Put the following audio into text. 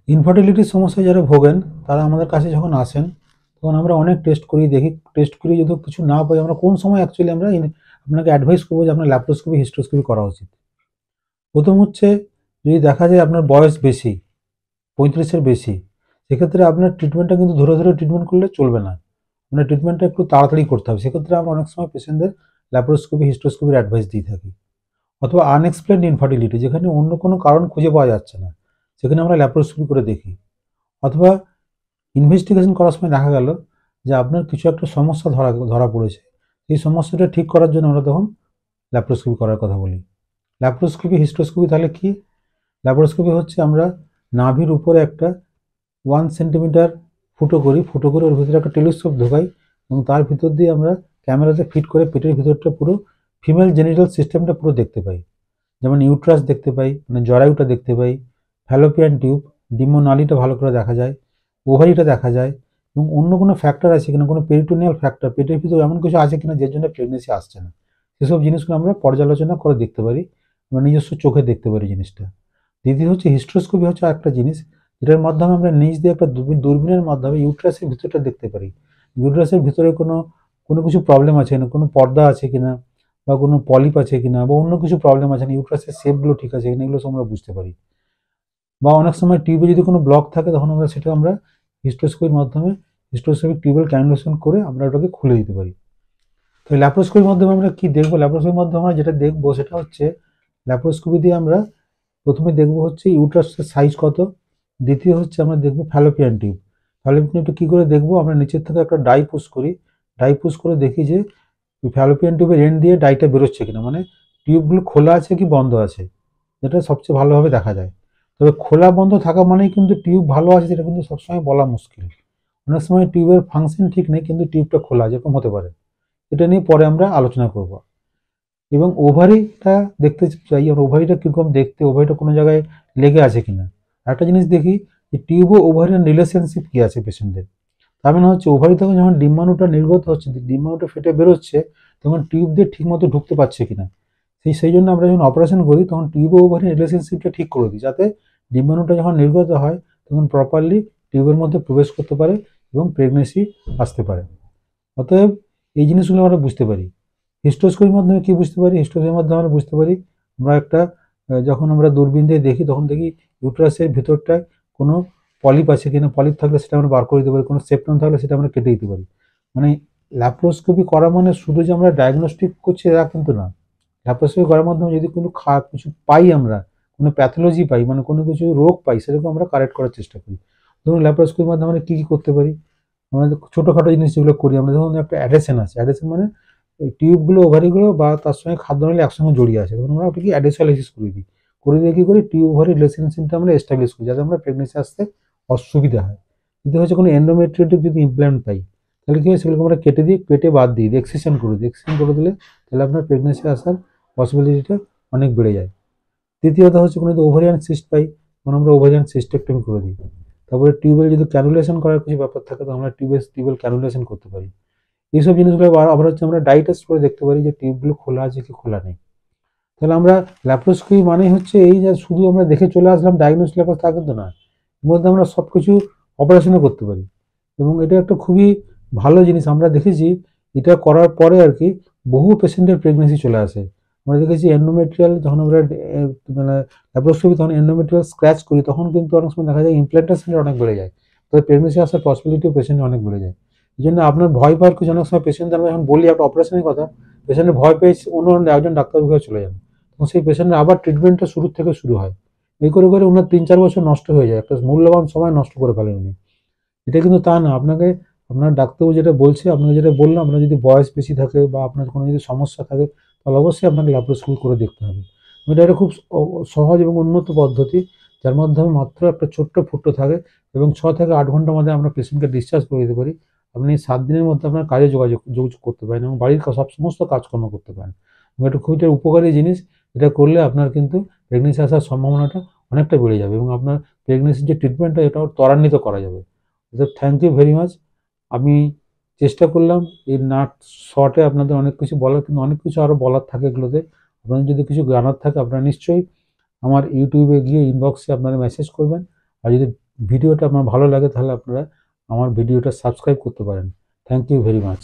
ইনফার্টিলিটির সমস্যায় যারা ভোগেন তারা আমাদের কাছে যখন আসেন তখন আমরা অনেক টেস্ট করি, দেখি। টেস্ট করি যদি কিছু না পাই, আমরা কোন সময় অ্যাকচুয়ালি আমরা আপনাকে অ্যাডভাইস করবো যে আপনার ল্যাপ্রোস্কোপি হিস্ট্রোস্কোপি করা উচিত। প্রথম হচ্ছে, যদি দেখা যায় আপনার বয়স বেশি, 35-এর বেশি, সেক্ষেত্রে আপনার ট্রিটমেন্টটা কিন্তু ধরে ধরে ট্রিটমেন্ট করলে চলবে না। আপনার ট্রিটমেন্টটা একটু তাড়াতাড়ি করতে হবে। সেক্ষেত্রে আমরা অনেক সময় পেশেন্টদের ল্যাপ্রোস্কোপি হিস্ট্রোস্কোপির অ্যাডভাইস দিয়ে থাকি। অথবা আনএক্সপ্লেইনড ইনফার্টিলিটি, যেখানে অন্য কোনো কারণ খুঁজে পাওয়া যাচ্ছে না, সেখানে আমরা ল্যাপ্রোস্কোপি করে দেখি। অথবা ইনভেস্টিগেশন করার সময় দেখা গেল যে আপনার কিছু একটা সমস্যা ধরা পড়েছে, এই সমস্যাটা ঠিক করার জন্য আমরা তখন ল্যাপ্রোস্কোপি করার কথা বলি। ল্যাপ্রোস্কোপি হিস্ট্রোস্কোপি তাহলে কি? ল্যাপ্রোস্কোপি হচ্ছে আমরা নাভির উপরে একটা 1 সেন্টিমিটার ফুটো করে ওর ভিতরে একটা টেলিস্কোপ ঢোকাই এবং তার ভিতর দিয়ে আমরা ক্যামেরাতে ফিট করে পেটের ভিতরটা পুরো ফিমেল জেনিটাল সিস্টেমটা পুরো দেখতে পাই। যেমন ইউট্রাস দেখতে পাই, মানে জরায়ুটা দেখতে পাই, ফ্যালোপিয়ান টিউব, ডিম্বনালীটা ভালো করে দেখা যায়, ওভারিটা দেখা যায়, এবং অন্য কোনো ফ্যাক্টর আছে কিনা, কোনো পেরিটোনিয়াল ফ্যাক্টর, পেটের ভিতরে এমন কিছু আছে কিনা যার জন্য প্রেগনেন্সি আসছে না, সেসব জিনিসগুলো আমরা পর্যালোচনা করে দেখতে পারি, আমরা নিজস্ব চোখে দেখতে পারি জিনিসটা। দ্বিতীয় হচ্ছে হিস্ট্রোস্কোপি, হচ্ছে একটা জিনিস যেটার মাধ্যমে আমরা নিচ দিয়ে একটা দূরবীনের মাধ্যমে ইউট্রাসের ভিতরটা দেখতে পারি। ইউট্রাসের ভিতরে কোনো কোনো কিছু প্রবলেম আছে কিনা, কোনো পর্দা আছে কিনা, বা কোনো পলিপ আছে কিনা, বা অন্য কিছু প্রবলেম আছে না, ইউট্রাসের শেপগুলো ঠিক আছে কিনা, এগুলো সব আমরা বুঝতে পারি। বা অনেক সময় টিউবে যদি কোনো ব্লক থাকে তখন সেটা আমরা হিস্ট্রোস্কোপির মাধ্যমে হিস্ট্রোস্কোপিক টিউবের ক্যানুলেশন করে আমরা ওটাকে খুলে দিতে পারি। তো ল্যাপ্রোস্কোপির মাধ্যমে আমরা কি দেখবো? ল্যাপ্রোস্কোপির মাধ্যমে আমরা যেটা দেখবো সেটা হচ্ছে, ল্যাপ্রোস্কোপি দিয়ে আমরা প্রথমে দেখবো হচ্ছে ইউট্রাসের সাইজ কত। দ্বিতীয় হচ্ছে আমরা দেখবো ফ্যালোপিয়ান টিউব। ফ্যালোপিয়ান টিউবটা কী করে দেখবো? আমরা নিচের থেকে একটা ডাই পুশ করি, ডাই পুশ করে দেখি যে ফ্যালোপিয়ান টিউবের এন্ড দিয়ে ডাইটা বেরোচ্ছে কিনা, মানে টিউবগুলো খোলা আছে কি বন্ধ আছে, যেটা সবচেয়ে ভালোভাবে দেখা যায়। তবে খোলা বন্ধ থাকা মানেই কিন্তু টিউব ভালো আছে সেটা কিন্তু সবসময় বলা মুশকিল। অনেক সময় টিউবের ফাংশন ঠিক নেই কিন্তু টিউবটা খোলা, যেরকম হতে পারে। এটা নিয়ে পরে আমরা আলোচনা করব। এবং ওভারিটা দেখতে চাই, আর ওভারিটা কীরকম দেখতে, ওভারিটা কোনো জায়গায় লেগে আছে কিনা। একটা জিনিস দেখি যে টিউব ও ওভারির রিলেশনশিপ কী আছে পেশেন্টদের। তার মানে হচ্ছে ওভারি থেকে যখন ডিম্বাণুটা নির্গত হচ্ছে, ডিম্বাণুটা ফেটে বেরোচ্ছে, তখন টিউব দিয়ে ঠিকমতো ঢুকতে পারছে কিনা। সেই জন্য আমরা যখন অপারেশন করি তখন টিউব ও ওভারির রিলেশনশিপটা ঠিক করে দিই, যাতে ডিম্বাণুটা যখন নির্গত হয় তখন প্রপারলি টিউবের মধ্যে প্রবেশ করতে পারে এবং প্রেগনেন্সি আসতে পারে। অতএব এই জিনিসগুলো আমরা বুঝতে পারি। হিস্ট্রোস্কোপির মাধ্যমে কি বুঝতে পারি? হিস্ট্রোস্কোপির মাধ্যমে আমরা বুঝতে পারি, আমরা একটা যখন আমরা দূরবীন দিয়ে দেখি তখন দেখি ইউট্রাসের ভিতরটায় কোনো পলিপ আছে কিনা, পলিপ থাকলে সেটা আমরা বার করে দিতে পারি, কোনো সেপ্টম থাকলে সেটা আমরা কেটে দিতে পারি। মানে ল্যাপ্রোস্কোপি করা মানে শুধু যে আমরা ডায়াগনস্টিক করছি তা কিন্তু না। ল্যাপ্রোস্কোপি করার মাধ্যমে যদি কোনো কিছু পাই, আমরা কোনো প্যাথোলজি পাই, মানে কোনো কিছু রোগ পাই, সেরকম আমরা কারেক্ট করার চেষ্টা করি। ধরুন ল্যাপ্রোস্কোপির মাধ্যমে আমরা কী কী করতে পারি? আমরা ছোটোখাটো জিনিস যেগুলো করি, আমরা ধরুন একটা অ্যাডেশন আছে, অ্যাডেশন মানে ওই টিউবগুলো, ওভারিগুলো বা তার সঙ্গে খাদ্যনালী একসঙ্গে জড়িয়ে আছে, তখন আমরা ওটাকে অ্যাডেসিয়ালাইসিস করে দিই। করে দিয়ে কী করি, টিউব ওভারি রিলেশনশিপটা আমরা এস্টাবলিশ করি, যাতে আমরা প্রেগনেন্সি আসতে অসুবিধা হয়। যদি হচ্ছে কোনো এন্ডোমেট্রিয়াটিক যদি ইমপ্ল্যান্ট পাই, তাহলে কী হয়, সেগুলোকে আমরা কেটে দিই, কেটে বাদ দিই, এক্সিশন করে দিই। এক্সিশন করে দিলে তাহলে আপনার প্রেগনেন্সি আসার পসিবিলিটিটা অনেক বেড়ে যায়। তৃতীয়ত হচ্ছে কোনো যদি ওভারিয়ান সিস্ট পাই, তখন আমরা ওভারিয়ান সিস্টেক্টমি করে দিই। তারপরে টিউবের যদি ক্যানুলেশন করার কিছু ব্যাপার থাকে তো আমরা টিউবের ক্যানুলেশন করতে পারি। এইসব জিনিসগুলো আবার হচ্ছে আমরা ডাই টেস্ট করে দেখতে পারি যে টিউবগুলো খোলা আছে কি খোলা নেই। তাহলে আমরা ল্যাপ্রোস্কোপি মানে হচ্ছে এই যে শুধু আমরা দেখে চলে আসলাম ডায়াগনোস লেভেল, তা কিন্তু না। এর মধ্যে আমরা সব কিছু অপারেশনও করতে পারি এবং এটা একটা খুবই ভালো জিনিস। আমরা দেখেছি এটা করার পরে আর কি বহু পেশেন্টের প্রেগনেন্সি চলে আসে। আমরা দেখেছি এন্ডোমেট্রিয়াল যখন আমরা মানে ল্যাপ্রোস্কোপি তখন এন্ডোমেট্রিয়াল স্ক্র্যাচ করি, তখন কিন্তু অনেক সময় দেখা যায় ইমপ্ল্যান্টেশন অনেক বেড়ে যায়, তবে প্রেগনেন্সি আসার পসিবিলিটি পেশেন্টের অনেক বেড়ে যায়। এই জন্য আপনার ভয় পাওয়ার কিছু, অনেক সময় পেশেন্ট আমরা যখন বলি একটা অপারেশনের কথা, পেশেন্টের ভয় পেয়ে অন্য একজন ডাক্তারবাবুর কাছে চলে যান, এবং সেই পেশেন্টের আবার ট্রিটমেন্টটা শুরু হয়। এই করে করে ওনার 3-4 বছর নষ্ট হয়ে যায়, একটা মূল্যবান সময় নষ্ট করে ফেলেন উনি। এটা কিন্তু তা না, আপনাকে আপনার ডাক্তারবাবু যেটা বলছে, আপনাকে যেটা বললাম, আপনার যদি বয়স বেশি থাকে বা আপনার কোনো যদি সমস্যা থাকে, তাহলে অবশ্যই আপনাকে ল্যাপ্রোস্কোপি করে দেখতে হবে। এটা একটা খুব সহজ এবং উন্নত পদ্ধতি, যার মাধ্যমে মাত্র একটা ছোট্ট ফুটো থাকে এবং 6 থেকে 8 ঘন্টার মধ্যে আমরা পেশেন্টকে ডিসচার্জ করে দিতে পারি। আপনি 7 দিনের মধ্যে আপনার কাজে যোগাযোগ করতে পারেন এবং বাড়ির সমস্ত কাজকর্ম করতে পারেন। এবং এটা খুবই একটা উপকারী জিনিস। এটা করলে আপনার কিন্তু প্রেগনেন্সি আসার সম্ভাবনাটা অনেকটা বেড়ে যাবে এবং আপনার প্রেগনেন্সির যে ট্রিটমেন্টটা এটাও ত্বরান্বিত করা যাবে। তো থ্যাংক ইউ ভেরি মাচ। আমি চেষ্টা করলাম এই নাট শর্টে আপনাদের অনেক কিছু বলার, কিন্তু অনেক কিছু আরও বলার থাকে এগুলোতে। আপনাদের যদি কিছু জানার থাকে আপনারা নিশ্চয়ই আমার ইউটিউবে গিয়ে ইনবক্সে আপনারা মেসেজ করবেন। আর যদি ভিডিওটা আপনার ভালো লাগে তাহলে আপনারা আমার ভিডিওটা সাবস্ক্রাইব করতে পারেন। Thank you very much.